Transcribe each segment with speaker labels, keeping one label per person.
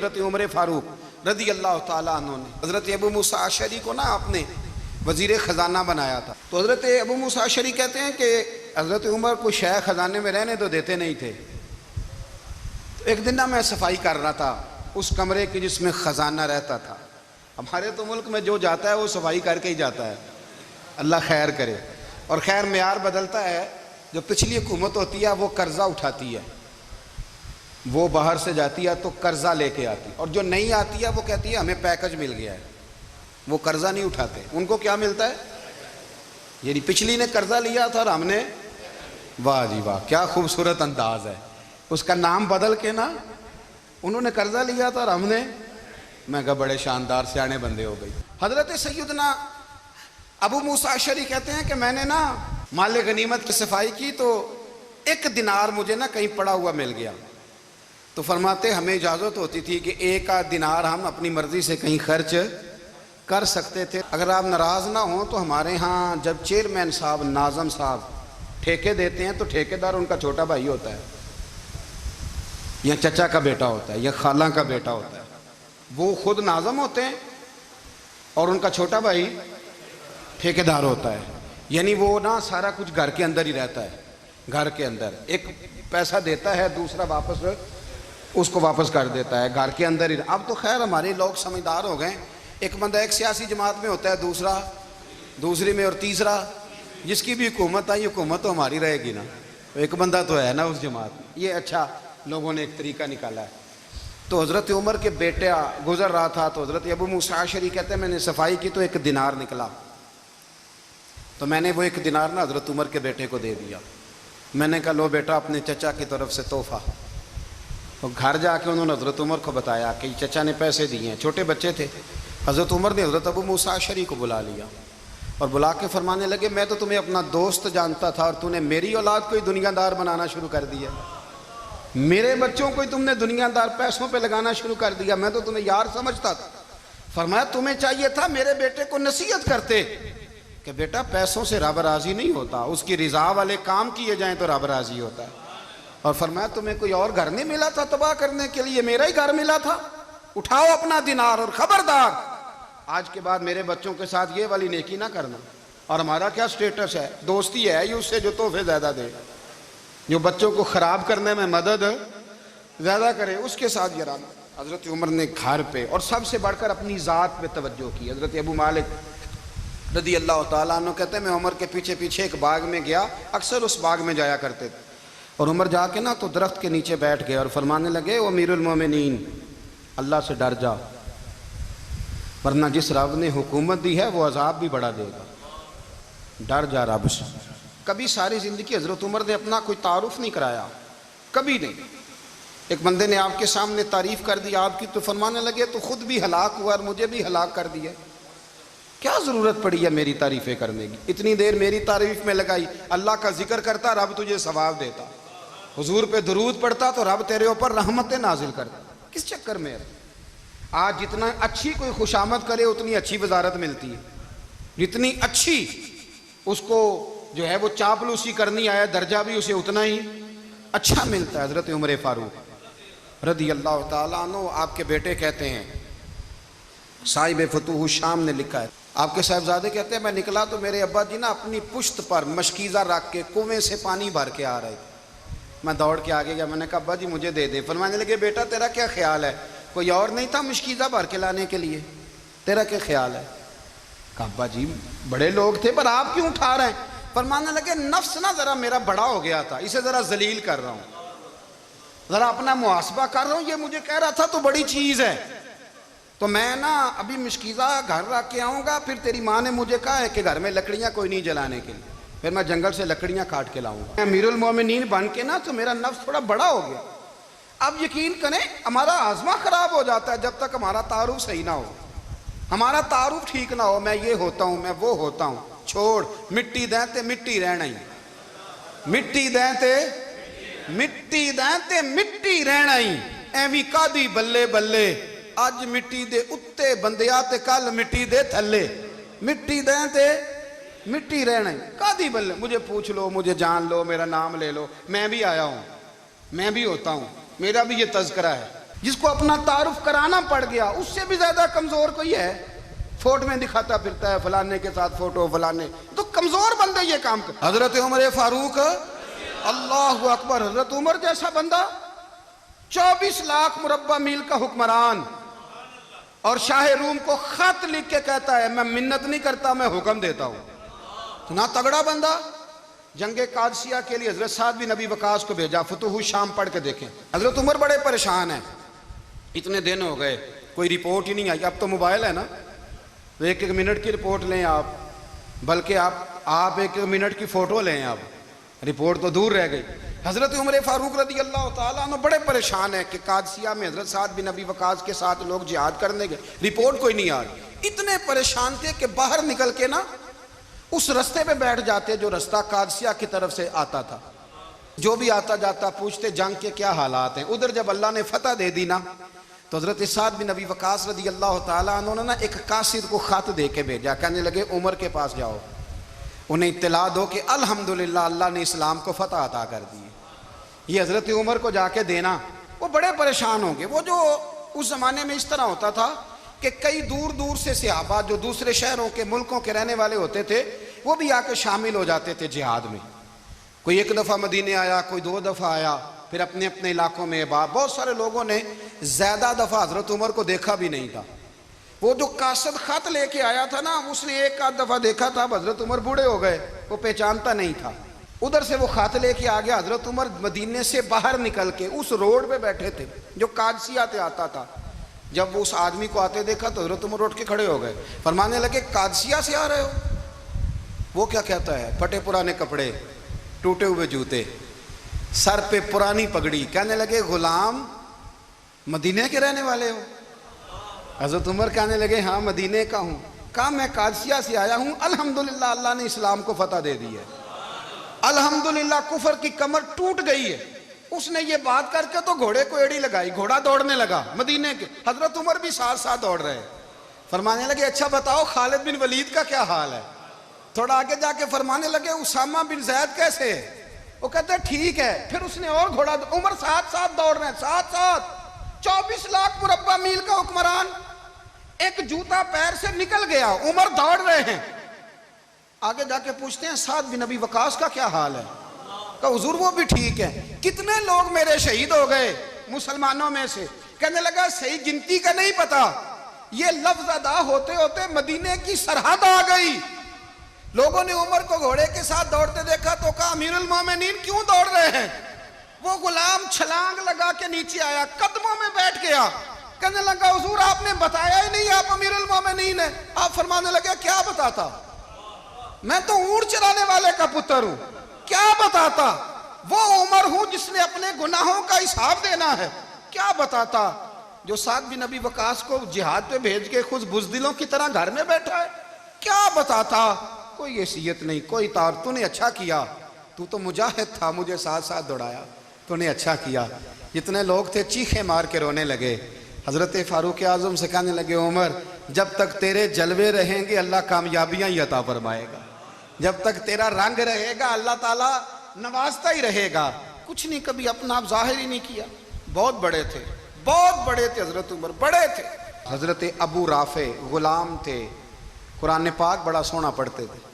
Speaker 1: حضرت عمر فاروق رضی اللہ تعالیٰ عنہ نے حضرت ابو موسیٰ اشعری کو نا آپ نے وزیر خزانہ بنایا تھا. تو حضرت ابو موسیٰ اشعری کہتے ہیں کہ حضرت عمر کو شے خزانے میں رہنے تو دیتے نہیں تھے. ایک دن نا میں صفائی کر رہا تھا اس کمرے کی جس میں خزانہ رہتا تھا. ہمارے تو ملک میں جو جاتا ہے وہ صفائی کر کے ہی جاتا ہے, اللہ خیر کرے. اور خیر معیار بدلتا ہے. جو پچھلی حکومت ہوتی ہے وہ قرضہ اٹھاتی ہے, وہ باہر سے جاتی ہے تو قرضہ لے کے آتی, اور جو نہیں آتی ہے وہ کہتی ہے ہمیں پیکج مل گیا ہے. وہ قرضہ نہیں اٹھاتے, ان کو کیا ملتا ہے؟ یعنی پچھلی نے قرضہ لیا تھا اور ہم نے, واہ جی واہ کیا خوبصورت انداز ہے, اس کا نام بدل کے نا انہوں نے قرضہ لیا تھا اور ہم نے, میں کہا بڑے شاندار سیانے بندے ہو گئی. حضرت سیدنا ابو موسیٰ اشعری کہتے ہیں کہ میں نے نا مال غنیمت کی صفائی کی تو 1 دینار مجھے نا کہیں پڑا ہوا مل گیا. تو فرماتے ہمیں اجازت ہوتی تھی کہ 1 دینار ہم اپنی مرضی سے کہیں خرچ کر سکتے تھے. اگر آپ ناراض نہ ہوں تو ہمارے ہاں جب چیئرمین صاحب, ناظم صاحب ٹھیکے دیتے ہیں تو ٹھیکیدار ان کا چھوٹا بھائی ہوتا ہے, یا چچا کا بیٹا ہوتا ہے, یا خالہ کا بیٹا ہوتا ہے. وہ خود ناظم ہوتے ہیں اور ان کا چھوٹا بھائی ٹھیکیدار ہوتا ہے. یعنی وہ نا سارا کچھ گھر کے اندر ہی رہتا ہے. گھر کے اندر ایک پیسہ دیتا ہے, دوسرا واپس اس کو واپس کر دیتا ہے, گھر کے اندر ہی. اب تو خیر ہمارے لوگ سمجھدار ہو گئے, ایک بندہ ایک سیاسی جماعت میں ہوتا ہے, دوسرا دوسری میں, اور تیسرا جس کی بھی حکومت آئی حکومت تو ہماری رہے گی نا, ایک بندہ تو ہے نا اس جماعت میں. یہ اچھا لوگوں نے ایک طریقہ نکالا ہے. تو حضرت عمر کے بیٹا گزر رہا تھا تو حضرت ابو موسیٰ اشعری کہتے ہیں میں نے صفائی کی تو 1 دینار نکلا. تو میں نے وہ 1 دینار نا حضرت عمر کے بیٹے کو دے دیا. میں نے کہا لو بیٹا اپنے چچا کی طرف سے تحفہ. تو گھر جا کے انہوں نے حضرت عمر کو بتایا کہ چچا نے پیسے دیے ہیں, چھوٹے بچے تھے. حضرت عمر نے حضرت ابو موسیٰ اشعری کو بلا لیا اور بلا کے فرمانے لگے میں تو تمہیں اپنا دوست جانتا تھا اور تو نے میری اولاد کو ہی دنیا دار بنانا شروع کر دیا, میرے بچوں کو ہی تم نے دنیا دار پیسوں پہ لگانا شروع کر دیا, میں تو تمہیں یار سمجھتا تھا. فرمایا تمہیں چاہیے تھا میرے بیٹے کو نصیحت کرتے کہ بیٹا پیسوں سے رب راضی نہیں ہوتا, اس کی رضا والے کام کیے جائیں تو رب راضی ہوتا ہے. اور فرمایا تمہیں کوئی اور گھر نہیں ملا تھا تباہ کرنے کے لیے, میرا ہی گھر ملا تھا, اٹھاؤ اپنا دینار اور خبردار آج کے بعد میرے بچوں کے ساتھ یہ والی نیکی نہ کرنا. اور ہمارا کیا سٹیٹس ہے, دوستی ہے ہی اس سے جو تحفے زیادہ دے, جو بچوں کو خراب کرنے میں مدد زیادہ کرے اس کے ساتھ یہ رہنا. حضرت عمر نے گھر پہ اور سب سے بڑھ کر اپنی ذات پہ توجہ کی. حضرت ابو مالک رضی اللہ تعالیٰ عنہ کہتے ہیں میں عمر کے پیچھے پیچھے ایک باغ میں گیا, اکثر اس باغ میں جایا کرتے تھے. اور عمر جا کے نا تو درخت کے نیچے بیٹھ گئے اور فرمانے لگے او امیر المومنین اللہ سے ڈر جا, ورنہ جس رب نے حکومت دی ہے وہ عذاب بھی بڑا دے گا, ڈر جا رب سے. کبھی ساری زندگی حضرت عمر نے اپنا کوئی تعارف نہیں کرایا, کبھی نہیں. ایک بندے نے آپ کے سامنے تعریف کر دی آپ کی تو فرمانے لگے تو خود بھی ہلاک ہوا اور مجھے بھی ہلاک کر دیا, کیا ضرورت پڑی ہے میری تعریفیں کرنے کی, اتنی دیر میری تعریف میں لگائی. اللہ کا ذکر کرتا رب تجھے ثواب دیتا, حضور پہ درود پڑھتا تو رب تیرے اوپر رحمتیں نازل کرتا. کس چکر میں ہے؟ آج جتنا اچھی کوئی خوشامد کرے اتنی اچھی وزارت ملتی ہے, جتنی اچھی اس کو جو ہے وہ چاپلوسی کرنی آیا درجہ بھی اسے اتنا ہی اچھا ملتا ہے. حضرت عمر فاروق رضی اللہ تعالیٰ عنہ آپ کے بیٹے کہتے ہیں, صاحب فتوح الشام نے لکھا ہے, آپ کے صاحبزادے کہتے ہیں میں نکلا تو میرے ابا جی نا اپنی پشت پر مشکیزہ رکھ کے کنویں سے پانی بھر کے آ رہے تھے. میں دوڑ کے آگے گیا, میں نے کہا ابا جی مجھے دے دے. فرمانے لگے بیٹا تیرا کیا خیال ہے, کوئی اور نہیں تھا مشکیزہ بھر کے لانے کے لیے, تیرا کیا خیال ہے؟ کہا ابا جی بڑے لوگ تھے پر آپ کیوں اٹھا رہے ہیں؟ فرمانے لگے نفس نا ذرا میرا بڑا ہو گیا تھا, اسے ذرا ذلیل کر رہا ہوں, ذرا اپنا محاسبہ کر رہا ہوں. یہ مجھے کہہ رہا تھا تو بڑی چیز ہے, تو میں نا ابھی مشکیزہ گھر رکھ کے آؤں گا, پھر تیری ماں نے مجھے کہا ہے کہ گھر میں لکڑیاں کوئی نہیں جلانے کے لیے, پھر میں جنگل سے لکڑیاں کاٹ کے لاؤں گا. امیر المومنین بن کے نا تو میرا نفس تھوڑا بڑا ہو گیا. اب یقین کریں ہمارا ہاضمہ خراب ہو جاتا ہے جب تک ہمارا تعارف صحیح نہ ہو, ہمارا تعارف ٹھیک نہ ہو, میں یہ ہوتا ہوں میں وہ ہوتا ہوں, چھوڑ مٹی دیں تے مٹی رہنا ہی, مٹی دیں تے مٹی دیں تے مٹی رہنا ہی, ایویں کادی بلے بلے اج مٹی دے اتے بندیا تے کل مٹی دے تھلے, مٹی دیں تے مٹی رہنا ہی, کادی بلے. مجھے پوچھ لو, مجھے جان لو, میرا نام لے لو, میں بھی آیا ہوں, میں بھی ہوتا ہوں, میرا بھی یہ تذکرہ ہے. جس کو اپنا تعارف کرانا پڑ گیا، اس سے بھی زیادہ کمزور کوئی ہے؟ فوٹو میں دکھاتا پھرتا ہے فلانے کے ساتھ فوٹو، فلانے تو کمزور بندہ یہ کام کر. حضرت عمر فاروق، اللہ اکبر، حضرت عمر جیسا بندہ 24 لاکھ مربع میل کا حکمران، اور شاہ روم کو خط لکھ کے کہتا ہے میں منت نہیں کرتا، میں حکم دیتا ہوں. اتنا تگڑا بندہ. جنگ قادسیہ کے لیے حضرت سعد بن ابی وقاص کو بھیجا، فتوح الشام پڑھ کے دیکھیں. حضرت عمر بڑے پریشان ہیں، اتنے دن ہو گئے کوئی رپورٹ ہی نہیں آئی. اب تو موبائل ہے نا، ایک ایک منٹ کی رپورٹ لیں آپ، بلکہ آپ ایک ایک منٹ کی فوٹو لیں، آپ رپورٹ تو دور رہ گئی. حضرت عمر فاروق رضی اللہ تعالیٰ عنہ بڑے پریشان ہیں کہ قادسیہ میں حضرت سعد بن ابی وقاص کے ساتھ لوگ جہاد کرنے گئے، رپورٹ کوئی نہیں آ رہی. اتنے پریشان تھے کہ باہر نکل کے نا اس رستے پہ بیٹھ جاتے جو رستہ قادسیہ کی طرف سے آتا تھا. جو بھی آتا جاتا پوچھتے جنگ کے کیا حالات ہیں. ادھر جب اللہ نے فتح دے دی نا تو حضرت سعد بن ابی وقاص رضی اللہ تعالیٰ عنہ نے نا ایک قاصد کو خط دے کے بھیجا. کہنے لگے عمر کے پاس جاؤ، انہیں اطلاع دو کہ الحمدللہ اللہ نے اسلام کو فتح عطا کر دی. یہ حضرت عمر کو جا کے دینا. وہ بڑے پریشان ہوں گے. وہ جو اس زمانے میں اس طرح ہوتا تھا کہ کئی دور دور سے صحابہ جو دوسرے شہروں کے ملکوں کے رہنے والے ہوتے تھے وہ بھی آ کے شامل ہو جاتے تھے جہاد میں. کوئی ایک دفعہ مدینے آیا، کوئی 2 دفعہ آیا، پھر اپنے اپنے علاقوں میں. بہت سارے لوگوں نے زیادہ دفعہ حضرت عمر کو دیکھا بھی نہیں تھا. وہ جو قاصد خط لے کے آیا تھا نا، اس نے ایک آدھ دفعہ دیکھا تھا. حضرت عمر بوڑھے ہو گئے، وہ پہچانتا نہیں تھا. ادھر سے وہ خط لے کے آ گیا. حضرت عمر مدینے سے باہر نکل کے اس روڈ پہ بیٹھے تھے جو قادسیہ سے آتا تھا. جب وہ اس آدمی کو آتے دیکھا تو حضرت عمر اٹھ کے کھڑے ہو گئے، فرمانے لگے قادسیہ سے آ رہے ہو؟ وہ کیا کہتا ہے؟ پھٹے پرانے کپڑے، ٹوٹے ہوئے جوتے، سر پہ پرانی پگڑی. کہنے لگے غلام مدینے کے رہنے والے ہو؟ حضرت عمر کہنے لگے ہاں مدینے کا ہوں. کہا میں قادسیہ سے آیا ہوں، الحمدللہ اللہ نے اسلام کو فتح دے دی ہے، الحمدللہ کفر کی کمر ٹوٹ گئی ہے. اس نے یہ بات کر کے تو گھوڑے کو ایڑی لگائی، گھوڑا دوڑنے لگا مدینے کے. حضرت عمر بھی ساتھ ساتھ دوڑ رہے. فرمانے لگے اچھا بتاؤ خالد بن ولید کا کیا حال ہے؟ تھوڑا آگے جا کے فرمانے لگے اسامہ بن زید کیسے ہے؟ وہ کہتے ہیں ٹھیک ہے. پھر اس نے اور گھوڑا، عمر ساتھ ساتھ دوڑ رہے ہیں، ساتھ ساتھ. 24 لاکھ مربع میل کا حکمران، ایک جوتا پیر سے نکل گیا، عمر دوڑ رہے ہیں. آگے جا کے پوچھتے ہیں سعد بن ابی وقاص کا کیا حال ہے؟ کہا حضور وہ بھی ٹھیک ہے. کتنے لوگ میرے شہید ہو گئے مسلمانوں میں سے؟ کہنے لگا صحیح گنتی کا نہیں پتا، یہ لفظ ادا ہوتے ہوتے مدینے کی سرحد آ گئی. لوگوں نے عمر کو گھوڑے کے ساتھ دوڑتے دیکھا تو کہا امیر المومنین کیوں دوڑ رہے ہیں؟ وہ غلام چھلانگ لگا کے نیچے آیا، قدموں میں بیٹھ گیا. کہنے لگا حضور آپ نے بتایا ہی نہیں آپ امیر المومنین ہیں. آپ فرمانے لگے کیا بتاتا؟ میں تو اونٹ چرانے والے کا پتر ہوں، کیا بتاتا؟ وہ عمر ہوں جس نے اپنے گناہوں کا حساب دینا ہے. کیا بتاتا؟ جو سعد بن ابی وقاص کو جہاد پہ بھیج کے خود بزدلوں کی طرح گھر میں بیٹھا ہے. کیا بتاتا؟ کوئی حیثیت نہیں، کوئی تار. تو نے اچھا کیا، تو مجاہد تھا، مجھے ساتھ ساتھ دوڑایا، تو نے اچھا کیا. جتنے لوگ تھے چیخے مار کے رونے لگے. حضرت فاروق اعظم سے کہنے لگے عمر جب تک تیرے جلوے رہیں گے اللہ کامیابیاں ہی عطا فرمائے گا، جب تک تیرا رنگ رہے گا اللہ تعالیٰ نوازتا ہی رہے گا. کچھ نہیں کبھی اپنا آپ ظاہر ہی نہیں کیا. بہت بڑے تھے، بہت بڑے تھے حضرت عمر، بڑے تھے. حضرت ابو رافع غلام تھے، قرآن پاک بڑا سونا پڑھتے تھے.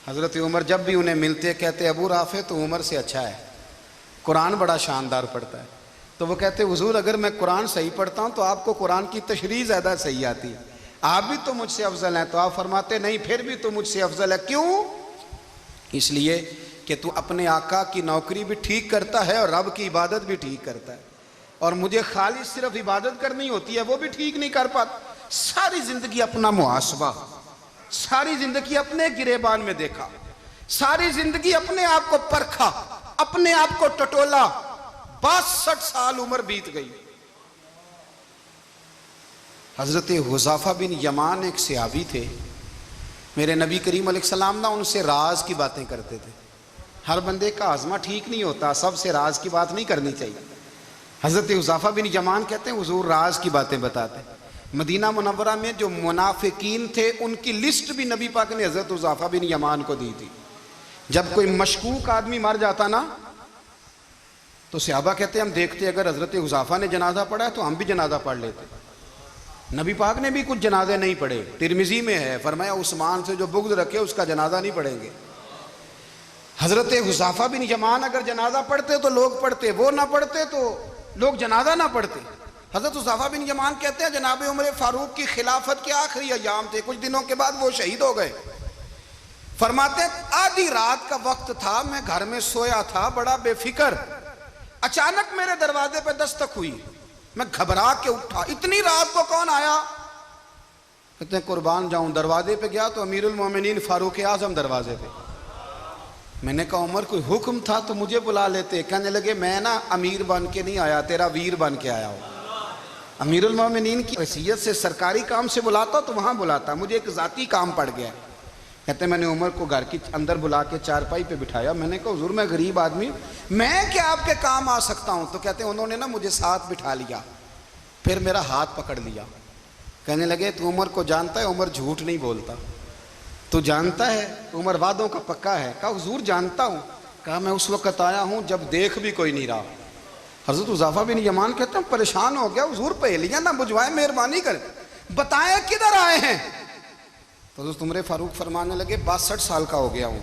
Speaker 1: حضرت عمر جب بھی انہیں ملتے کہتے ابو رافع تو عمر سے اچھا ہے، قرآن بڑا شاندار پڑھتا ہے. تو وہ کہتے حضور اگر میں قرآن صحیح پڑھتا ہوں تو آپ کو قرآن کی تشریح زیادہ صحیح آتی ہے، آپ بھی تو مجھ سے افضل ہیں. تو آپ فرماتے نہیں پھر بھی تو مجھ سے افضل ہے. کیوں؟ اس لیے کہ تو اپنے آقا کی نوکری بھی ٹھیک کرتا ہے اور رب کی عبادت بھی ٹھیک کرتا ہے، اور مجھے خالص صرف عبادت کرنی ہوتی ہے وہ بھی ٹھیک نہیں کر پاتا. ساری زندگی اپنا محاسبہ، ساری زندگی اپنے گریبان میں دیکھا، ساری زندگی اپنے آپ کو پرکھا، اپنے آپ کو ٹٹولا. 62 سال عمر بیت گئی. حضرت حذیفہ بن یمان ایک صحابی تھے، میرے نبی کریم علیہ السلام ان سے راز کی باتیں کرتے تھے. ہر بندے کا ہاضمہ ٹھیک نہیں ہوتا، سب سے راز کی بات نہیں کرنی چاہیے. حضرت حذیفہ بن یمان کہتے ہیں حضور راز کی باتیں بتاتے. مدینہ منورہ میں جو منافقین تھے ان کی لسٹ بھی نبی پاک نے حضرت حذیفہ بن یمان کو دی تھی. جب کوئی مشکوک آدمی مر جاتا نا تو صحابہ کہتے ہیں ہم دیکھتے اگر حضرت حذیفہ نے جنازہ پڑھا ہے تو ہم بھی جنازہ پڑھ لیتے. نبی پاک نے بھی کچھ جنازے نہیں پڑھے. ترمذی میں ہے فرمایا عثمان سے جو بغض رکھے اس کا جنازہ نہیں پڑھیں گے. حضرت حذیفہ بن یمان اگر جنازہ پڑھتے تو لوگ پڑھتے, وہ نہ پڑھتے تو لوگ جنازہ نہ پڑھتے. حضرت حذیفہ بن یمان کہتے ہیں جناب عمر فاروق کی خلافت کے آخری ایام تھے, کچھ دنوں کے بعد وہ شہید ہو گئے. فرماتے ہیں آدھی رات کا وقت تھا, میں گھر میں سویا تھا بڑا بے فکر, اچانک میرے دروازے پہ دستک ہوئی, میں گھبرا کے اٹھا, اتنی رات کو کون آیا؟ کہتے ہیں قربان جاؤں دروازے پہ گیا تو امیر المومنین فاروق اعظم دروازے پہ. میں نے کہا عمر کوئی حکم تھا تو مجھے بلا لیتے. کہنے لگے میں نا امیر بن کے نہیں آیا, تیرا ویر بن کے آیا ہوں. امیر المومنین کی حیثیت سے سرکاری کام سے بلاتا تو وہاں بلاتا, مجھے ایک ذاتی کام پڑ گیا. کہتے ہیں میں نے عمر کو گھر کی اندر بلا کے چارپائی پہ بٹھایا. میں نے کہا حضور میں غریب آدمی, میں کیا آپ کے کام آ سکتا ہوں؟ تو کہتے ہیں انہوں نے نا مجھے ساتھ بٹھا لیا, پھر میرا ہاتھ پکڑ لیا. کہنے لگے تو عمر کو جانتا ہے؟ عمر جھوٹ نہیں بولتا. تو جانتا ہے؟ عمر وعدوں کا پکا ہے. کہا حضور جانتا ہوں. کہا میں اس وقت آیا ہوں جب دیکھ بھی کوئی نہیں رہا. حضرت حذیفہ بن یمان کہتے ہیں پریشان ہو گیا, حضور پہلیاں نہ بجھوائیں, مہربانی کر بتائیں کدھر آئے ہیں. تو حضرت عمر فاروق فرمانے لگے 62 سال کا ہو گیا ہوں,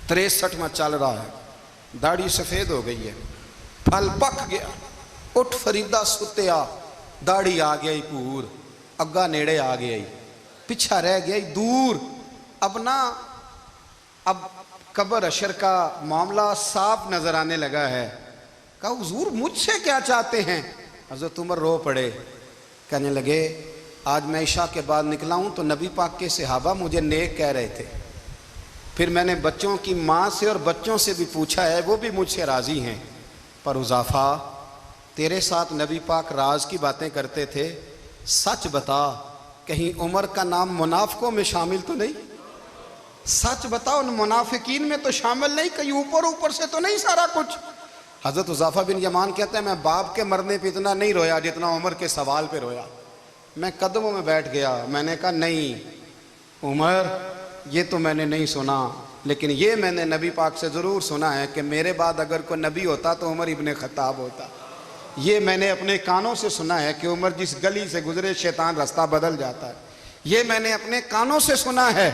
Speaker 1: 63 میں چل رہا ہے, داڑھی سفید ہو گئی ہے, پھل پک گیا, اٹھ فریدہ ستیا, داڑھی آ گئی پور, اگا نیڑے آ گئی, پچھا رہ گئی دور. اب قبر اشر کا معاملہ صاف نظر آنے لگا ہے. کہا حضور مجھ سے کیا چاہتے ہیں؟ حضرت عمر رو پڑے. کہنے لگے آج میں عشاء کے بعد نکلا ہوں تو نبی پاک کے صحابہ مجھے نیک کہہ رہے تھے, پھر میں نے بچوں کی ماں سے اور بچوں سے بھی پوچھا ہے, وہ بھی مجھ سے راضی ہیں. پر حذیفہ تیرے ساتھ نبی پاک راز کی باتیں کرتے تھے, سچ بتا کہیں عمر کا نام منافقوں میں شامل تو نہیں؟ سچ بتا ان منافقین میں تو شامل نہیں, کہیں اوپر سے تو نہیں سارا کچھ؟ حضرت حذیفہ بن یمان کہتے ہیں میں باپ کے مرنے پہ اتنا نہیں رویا جتنا عمر کے سوال پہ رویا. میں قدموں میں بیٹھ گیا, میں نے کہا نہیں عمر یہ تو میں نے نہیں سنا, لیکن یہ میں نے نبی پاک سے ضرور سنا ہے کہ میرے بعد اگر کوئی نبی ہوتا تو عمر ابن خطاب ہوتا. یہ میں نے اپنے کانوں سے سنا ہے کہ عمر جس گلی سے گزرے شیطان رستہ بدل جاتا ہے. یہ میں نے اپنے کانوں سے سنا ہے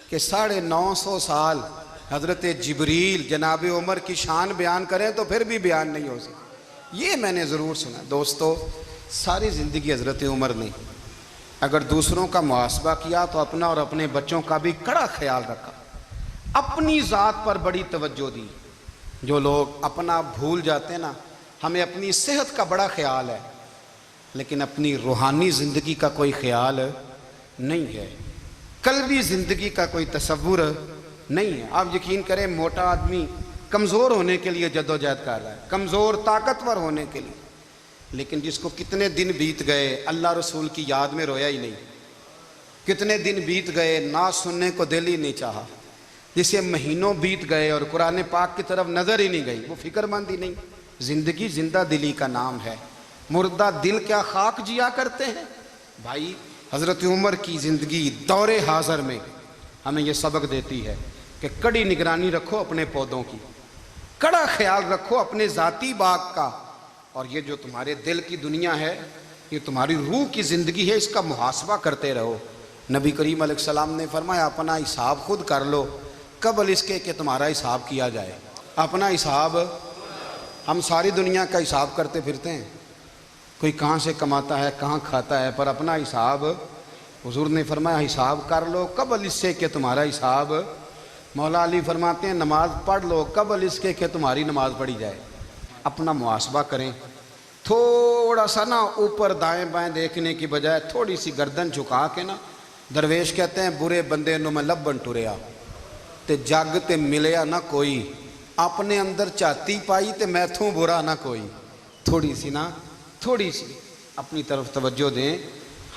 Speaker 1: کہ 950 سال حضرت جبریل جناب عمر کی شان بیان کریں تو پھر بھی بیان نہیں ہو سکتا. یہ میں نے ضرور سنا. دوستو ساری زندگی حضرت عمر نے اگر دوسروں کا محاسبہ کیا تو اپنا اور اپنے بچوں کا بھی کڑا خیال رکھا, اپنی ذات پر بڑی توجہ دی. جو لوگ اپنا بھول جاتے ہیں نا, ہمیں اپنی صحت کا بڑا خیال ہے لیکن اپنی روحانی زندگی کا کوئی خیال نہیں ہے, قلبی زندگی کا کوئی تصور نہیں ہے. آپ یقین کریں موٹا آدمی کمزور ہونے کے لیے جدوجہد کر رہا ہے, کمزور طاقتور ہونے کے لیے, لیکن جس کو کتنے دن بیت گئے اللہ رسول کی یاد میں رویا ہی نہیں, کتنے دن بیت گئے نہ سننے کو دل ہی نہیں چاہا, جسے مہینوں بیت گئے اور قرآن پاک کی طرف نظر ہی نہیں گئی, وہ فکر مند ہی نہیں. زندگی زندہ دلی کا نام ہے, مردہ دل کیا خاک جیا کرتے ہیں. بھائی حضرت عمر کی زندگی دور حاضر میں ہمیں یہ سبق دیتی ہے کہ کڑی نگرانی رکھو اپنے پودوں کی, کڑا خیال رکھو اپنے ذاتی باغ کا, اور یہ جو تمہارے دل کی دنیا ہے یہ تمہاری روح کی زندگی ہے, اس کا محاسبہ کرتے رہو. نبی کریم علیہ السلام نے فرمایا اپنا حساب خود کر لو قبل اس کے کہ تمہارا حساب کیا جائے. اپنا حساب, ہم ساری دنیا کا حساب کرتے پھرتے ہیں, کوئی کہاں سے کماتا ہے کہاں کھاتا ہے, پر اپنا حساب حضور نے فرمایا حساب کر لو قبل اس سے کہ تمہارا حساب. مولا علی فرماتے ہیں نماز پڑھ لو قبل اس کے کہ تمہاری نماز پڑھی جائے. اپنا محاسبہ کریں, تھوڑا سا نا اوپر دائیں بائیں دیکھنے کی بجائے تھوڑی سی گردن جھکا کے نا, درویش کہتے ہیں برے بندے نو میں لبن ٹریا تے جگ تے ملیا نہ کوئی, اپنے اندر چاتی پائی تے میتھوں برا نہ کوئی. تھوڑی سی اپنی طرف توجہ دیں.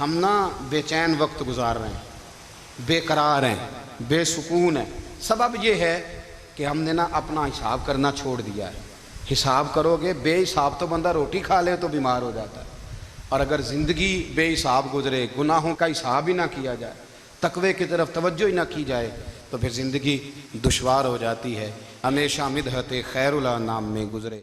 Speaker 1: ہم نا بے چین وقت گزار رہے ہیں, بے قرار ہیں, بے سکون ہیں. سبب یہ ہے کہ ہم نے نا اپنا حساب کرنا چھوڑ دیا ہے. حساب کرو گے, بے حساب تو بندہ روٹی کھا لے تو بیمار ہو جاتا ہے, اور اگر زندگی بے حساب گزرے, گناہوں کا حساب ہی نہ کیا جائے, تقوی کی طرف توجہ ہی نہ کی جائے, تو پھر زندگی دشوار ہو جاتی ہے. ہمیشہ مدحت خیر الانام میں گزرے۔